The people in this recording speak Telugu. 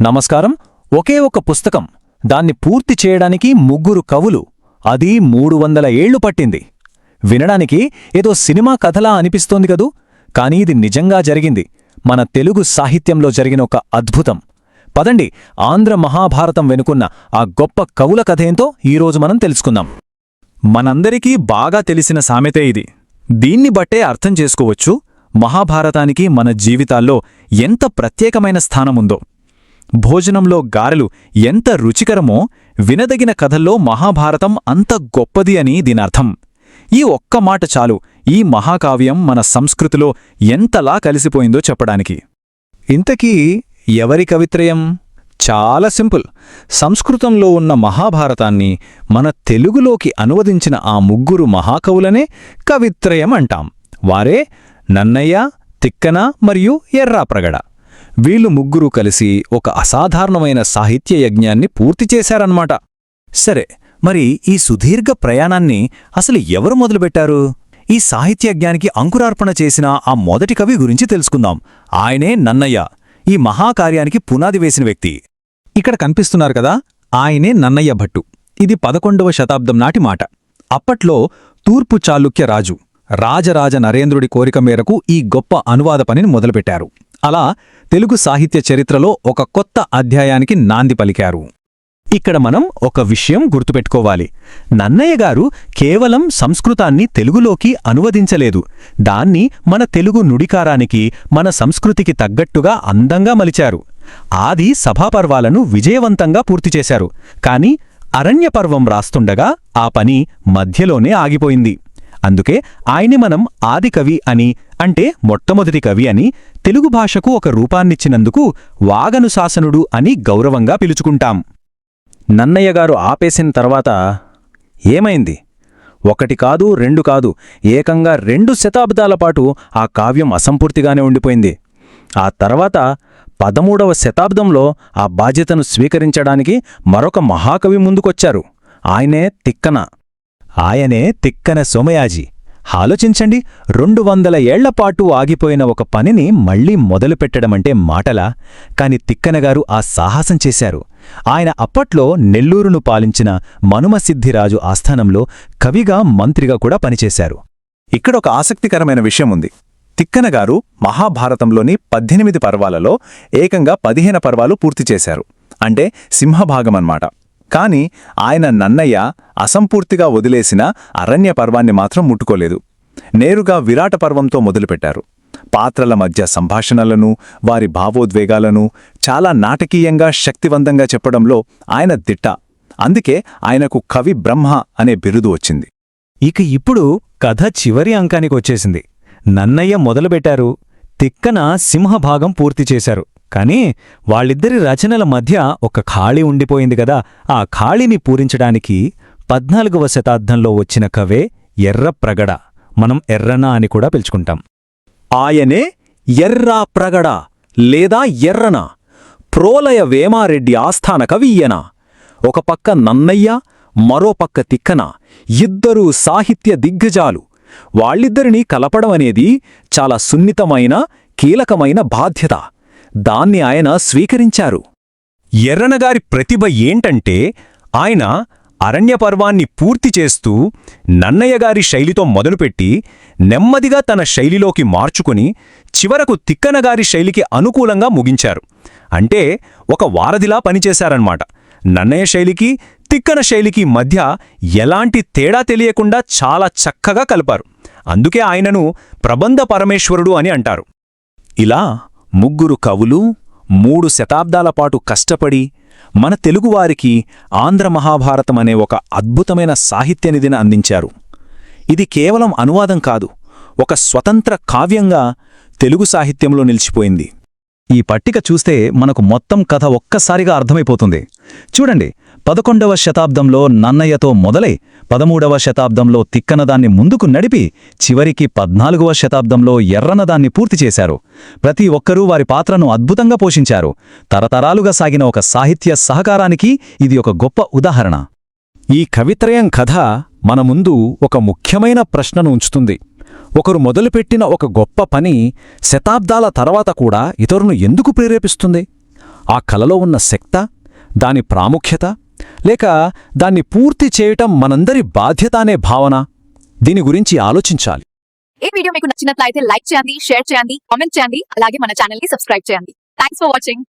నమస్కారం. ఒకే ఒక పుస్తకం, దాన్ని పూర్తి చేయడానికి 3 కవులు, అది 300 ఏళ్లు పట్టింది. వినడానికి ఏదో సినిమా కథలా అనిపిస్తోంది కదూ, కానీ ఇది నిజంగా జరిగింది. మన తెలుగు సాహిత్యంలో జరిగిన ఒక అద్భుతం. పదండి, ఆంధ్ర మహాభారతం వెనుకున్న ఆ గొప్ప కవుల కథేంతో ఈరోజు మనం తెలుసుకుందాం. మనందరికీ బాగా తెలిసిన సామెతే ఇది. దీన్ని బట్టే అర్థం చేసుకోవచ్చు మహాభారతానికి మన జీవితాల్లో ఎంత ప్రత్యేకమైన స్థానముందో. భోజనంలో గారెలు ఎంత రుచికరమో వినదగిన కథల్లో మహాభారతం అంత గొప్పది అని దీనర్థం. ఈ ఒక్క మాట చాలు ఈ మహాకావ్యం మన సంస్కృతిలో ఎంతలా కలిసిపోయిందో చెప్పడానికి. ఇంతకీ ఎవరి కవిత్రయం? చాలా సింపుల్. సంస్కృతంలో ఉన్న మహాభారతాన్ని మన తెలుగులోకి అనువదించిన ఆ 3 మహాకవులనే కవిత్రయం అంటాం. వారే నన్నయ్య, తిక్కన మరియు ఎర్రాప్రగడ. వీళ్ళు 3 కలిసి ఒక అసాధారణమైన సాహిత్య యజ్ఞాన్ని పూర్తి చేశారన్నమాట. సరే, మరి ఈ సుదీర్ఘ ప్రయాణాన్ని అసలు ఎవరు మొదలుపెట్టారు? ఈ సాహిత్యయజ్ఞానికి అంకురార్పణ చేసిన ఆ మొదటి కవి గురించి తెలుసుకుందాం. ఆయనే నన్నయ్య, ఈ మహాకార్యానికి పునాది వేసిన వ్యక్తి. ఇక్కడ కనిపిస్తున్నారు కదా, ఆయనే నన్నయ్య భట్టు. ఇది 11వ శతాబ్దం నాటి మాట. అప్పట్లో తూర్పు చాళుక్య రాజు రాజరాజ నరేంద్రుడి కోరిక మేరకు ఈ గొప్ప అనువాద పనిని మొదలుపెట్టారు. అలా తెలుగు సాహిత్య చరిత్రలో ఒక కొత్త అధ్యాయానికి నాంది పలికారు. ఇక్కడ మనం ఒక విషయం గుర్తుపెట్టుకోవాలి. నన్నయ్య గారు కేవలం సంస్కృతాన్ని తెలుగులోకి అనువదించలేదు. దాన్ని మన తెలుగు నుడికారానికి, మన సంస్కృతికి తగ్గట్టుగా అందంగా మలిచారు. ఆది సభాపర్వాలను విజయవంతంగా పూర్తిచేశారు. కాని అరణ్యపర్వం రాస్తుండగా ఆ పని మధ్యలోనే ఆగిపోయింది. అందుకే ఆయన్ని మనం ఆదికవి అని, అంటే మొట్టమొదటి కవి అని, తెలుగు భాషకు ఒక రూపాన్నిచ్చినందుకు వాగనుశాసనుడు అని గౌరవంగా పిలుచుకుంటాం. నన్నయ్య గారు ఆపేసిన తర్వాత ఏమైంది? 1 కాదు, 2 కాదు, ఏకంగా 2 శతాబ్దాల పాటు ఆ కావ్యం అసంపూర్తిగానే ఉండిపోయింది. ఆ తర్వాత 13వ శతాబ్దంలో ఆ బాధ్యతను స్వీకరించడానికి మరొక మహాకవి ముందుకొచ్చారు. ఆయనే తిక్కన సోమయాజి. ఆలోచించండి, 200 ఏళ్లపాటు ఆగిపోయిన ఒక పనిని మళ్లీ మొదలుపెట్టడమంటే మాటలా? కాని తిక్కనగారు ఆ సాహసం చేశారు. ఆయన అప్పట్లో నెల్లూరును పాలించిన మనుమసిద్ధిరాజు ఆస్థానంలో కవిగా, మంత్రిగా కూడా పనిచేశారు. ఇక్కడొక ఆసక్తికరమైన విషయముంది. తిక్కనగారు మహాభారతంలోని 18 పర్వాలలో ఏకంగా 15 పర్వాలు పూర్తిచేశారు. అంటే సింహభాగమన్మాట. కాని ఆయన నన్నయ్య అసంపూర్తిగా వదిలేసిన అరణ్య పర్వాన్ని మాత్రం ముట్టుకోలేదు. నేరుగా విరాట పర్వంతో మొదలుపెట్టారు. పాత్రల మధ్య సంభాషణలను, వారి భావోద్వేగాలను చాలా నాటకీయంగా, శక్తివంతంగా చెప్పడంలో ఆయన దిట్ట. అందుకే ఆయనకు కవి బ్రహ్మ అనే బిరుదు వచ్చింది. ఇక ఇప్పుడు కథ చివరి అంకానికొచ్చేసింది. నన్నయ్య మొదలుపెట్టారు, తిక్కన సింహభాగం పూర్తి చేశారు. కాని వాళ్ళిద్దరి రచనల మధ్య ఒక ఖాళీ ఉండిపోయింది కదా. ఆ ఖాళీని పూరించడానికి 14వ శతాబ్దంలో వచ్చిన కవే ఎర్రప్రగడ. మనం ఎర్రన అని కూడా పిలుచుకుంటాం. ఆయనే ఎర్రాప్రగడ లేదా ఎర్రన. ప్రోలయ వేమారెడ్డి ఆస్థాన కవి ఈయన. ఒక పక్క నన్నయ్య, మరో పక్క తిక్కన, ఇద్దరూ సాహిత్య దిగ్గజాలు. వాళ్ళిద్దరినీ కలపడం అనేది చాలా సున్నితమైన, కీలకమైన బాధ్యత. దాన్ని ఆయన స్వీకరించారు. ఎర్రనగారి ప్రతిభ ఏంటంటే, ఆయన అరణ్యపర్వాన్ని పూర్తి చేస్తూ నన్నయ్యగారి శైలితో మొదలుపెట్టి నెమ్మదిగా తన శైలిలోకి మార్చుకుని చివరకు తిక్కనగారి శైలికి అనుకూలంగా ముగించారు. అంటే ఒక వారధిలా పనిచేశారన్నమాట. నన్నయ్య శైలికి, తిక్కన శైలికి మధ్య ఎలాంటి తేడా తెలియకుండా చాలా చక్కగా కలిపారు. అందుకే ఆయనను ప్రబంధ పరమేశ్వరుడు అని అంటారు. ఇలా 3 కవులు 3 శతాబ్దాల పాటు కష్టపడి మన తెలుగువారికి ఆంధ్ర మహాభారతం అనే ఒక అద్భుతమైన సాహిత్యనిధిని అందించారు. ఇది కేవలం అనువాదం కాదు, ఒక స్వతంత్ర కావ్యంగా తెలుగు సాహిత్యంలో నిలిచిపోయింది. ఈ పట్టిక చూస్తే మనకు మొత్తం కథ ఒక్కసారిగా అర్థమైపోతుంది. చూడండి, 11వ శతాబ్దంలో నన్నయ్యతో మొదలై 13వ శతాబ్దంలో తిక్కనదాన్ని ముందుకు నడిపి చివరికి 14వ శతాబ్దంలో ఎర్రనదాన్ని పూర్తి చేశారు. ప్రతి ఒక్కరూ వారి పాత్రను అద్భుతంగా పోషించారు. తరతరాలుగా సాగిన ఒక సాహిత్య సహకారానికి ఇది ఒక గొప్ప ఉదాహరణ. ఈ కవిత్రయం కథ మన ముందు ఒక ముఖ్యమైన ప్రశ్నను ఉంచుతుంది. ఒకరు మొదలుపెట్టిన ఒక గొప్ప పని శతాబ్దాల తర్వాత కూడా ఇతరులను ఎందుకు ప్రేరేపిస్తుంది? ఆ కలలో ఉన్న శక్త, దాని ప్రాముఖ్యత, లేక దాన్ని పూర్తి చేయటం మనందరి బాధ్యత అనే భావన? దీని గురించి ఆలోచించాలి. ఈ వీడియో మీకు నచ్చినట్లయితే లైక్ చేయండి, షేర్ చేయండి, కామెంట్ చేయండి, అలాగే మన ఛానల్ ని సబ్స్క్రైబ్ చేయండి. Thanks for watching.